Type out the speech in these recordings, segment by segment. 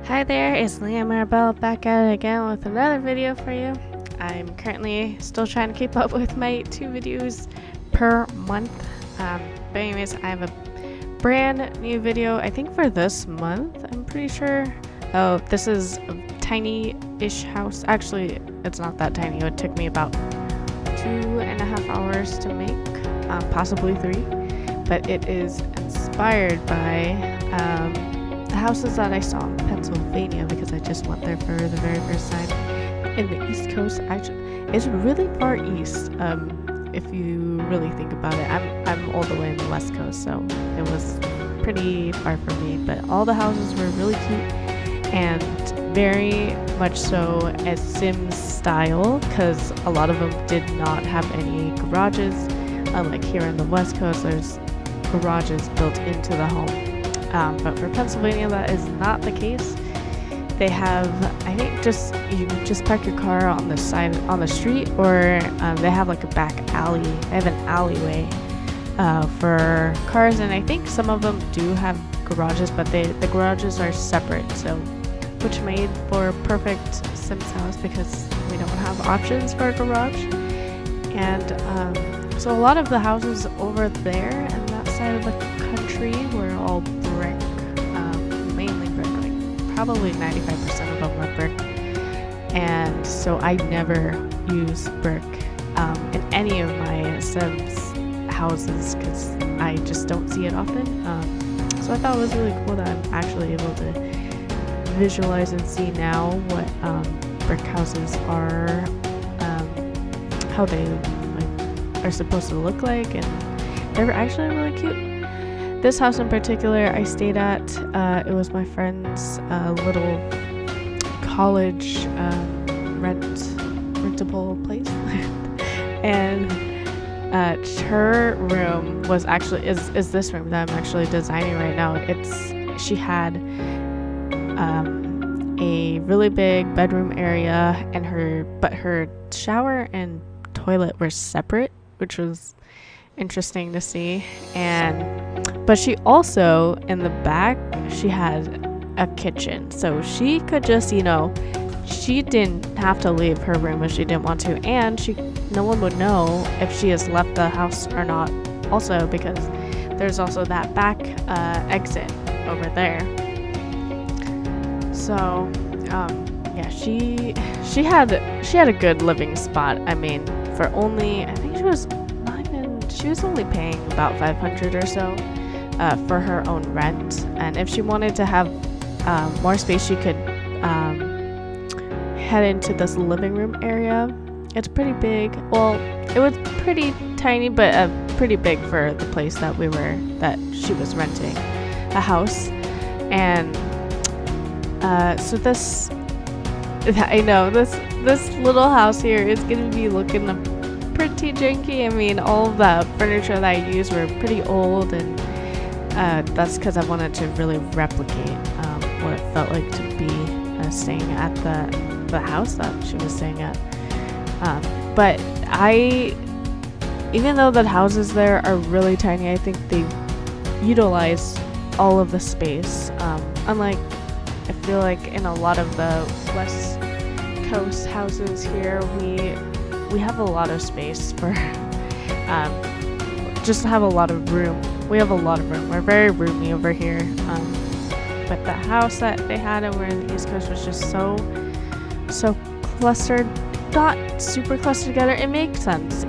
Hi there, it's Leah Maribel back at it again with another video for you. I'm currently still trying to keep up with my 2 videos per month. But anyways, I have a brand new video, I think for this month, I'm pretty sure. Oh, this is a tiny-ish house. Actually, it's not that tiny. It took me about 2.5 hours to make, possibly 3. But it is inspired by the houses that I saw in Pennsylvania, because I just went there for the very first time in the East Coast. Actually, it's really far east. If you really think about it, I'm all the way in the West Coast, so it was pretty far from me. But all the houses were really cute and very much so as Sims style, because a lot of them did not have any garages. Like here in the West Coast, there's garages built into the home. But for Pennsylvania, that is not the case. They have, I think, you just park your car on the side, on the street, or they have like a back alley. They have an alleyway for cars, and I think some of them do have garages, but the garages are separate, so which made for a perfect Sims house because we don't have options for a garage. And so a lot of the houses over there and that side of the country were all brick, mainly brick, like probably 95% of them were brick. And so I never use brick in any of my Sims houses because I just don't see it often. So I thought it was really cool that I'm actually able to visualize and see now what brick houses are, how they are supposed to look like, and they were actually really cute. This house in particular I stayed at, it was my friend's little college rentable place. And her room was actually is this room that I'm actually designing right now. She had a really big bedroom area, and her shower and toilet were separate, which was interesting to see. But she also, in the back, she had a kitchen, so she could just, she didn't have to leave her room if she didn't want to, and no one would know if she has left the house or not, also because there's also that back exit over there. So yeah, she had a good living spot. I mean, for only, I think she was only paying about $500 or so for her own rent, and if she wanted to have more space, she could head into this living room area. It's pretty big. Well, it was pretty tiny, but pretty big for the place that she was renting a house. And so this little house here is gonna be looking pretty janky. I mean, all of the furniture that I used were pretty old, and that's because I wanted to really replicate what it felt like to be staying at the house that she was staying at. But even though the houses there are really tiny, I think they utilize all of the space. Unlike, I feel like in a lot of the West Coast houses here, we have a lot of space for just have a lot of room. We have a lot of room. We're very roomy over here. But the house that they had over in the East Coast was just so clustered, not super clustered together. It made sense.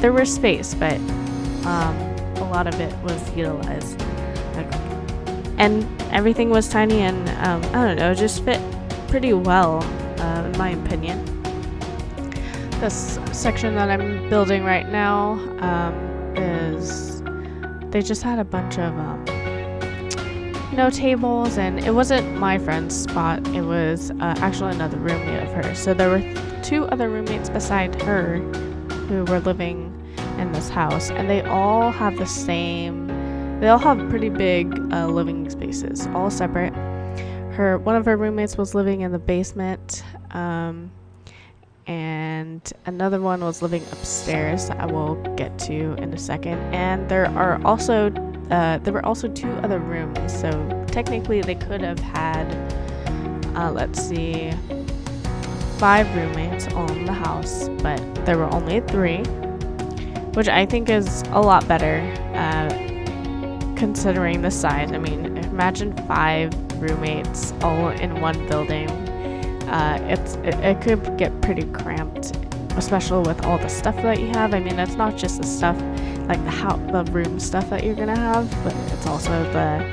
There was space, but a lot of it was utilized. And everything was tiny, and I don't know, it just fit pretty well, in my opinion. This section that I'm building right now they just had a bunch of tables, and it wasn't my friend's spot. It was actually another roommate of hers. So there were 2 other roommates beside her who were living in this house, and they all have pretty big living spaces, all separate. One of her roommates was living in the basement, and another one was living upstairs that I will get to in a second. And there were also 2 other rooms, so technically they could have had, let's see, 5 roommates own the house, but there were only 3, which I think is a lot better considering the size. I mean, imagine 5 roommates all in one building. It could get pretty cramped, especially with all the stuff that you have. I mean, it's not just the stuff like the room stuff that you're gonna have, but it's also the,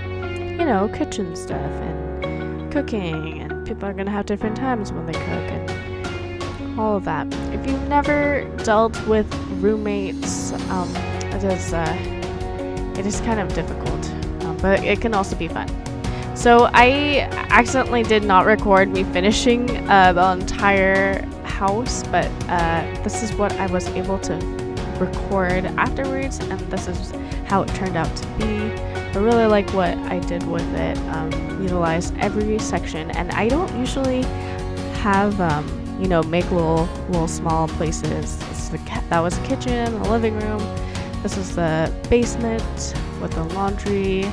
you know, kitchen stuff and cooking, and people are gonna have different times when they cook and all of that. If you've never dealt with roommates, it is kind of difficult, but it can also be fun. So I accidentally did not record me finishing the entire house, but this is what I was able to record afterwards, and this is how it turned out to be. I really like what I did with it. Utilized every section, and I don't usually have you know, make little small places. That was the kitchen, the living room. This is the basement with the laundry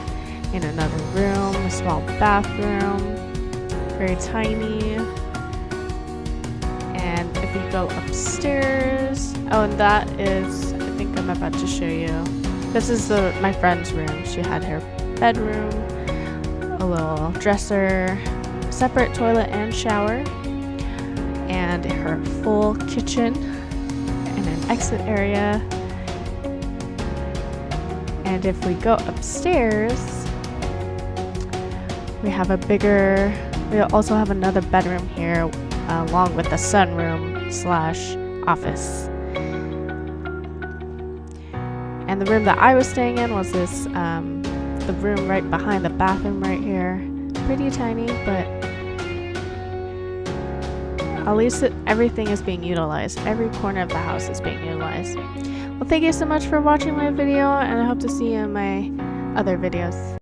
in another room, a small bathroom, very tiny. And if you go upstairs, oh, and that is, I think I'm about to show you. This is my friend's room. She had her bedroom, a little dresser, separate toilet and shower, and her full kitchen and an exit area. And if we go upstairs, we also have another bedroom here, along with the sunroom / office. And the room that I was staying in was this, the room right behind the bathroom right here. Pretty tiny, but at least everything is being utilized. Every corner of the house is being utilized. Well, thank you so much for watching my video, and I hope to see you in my other videos.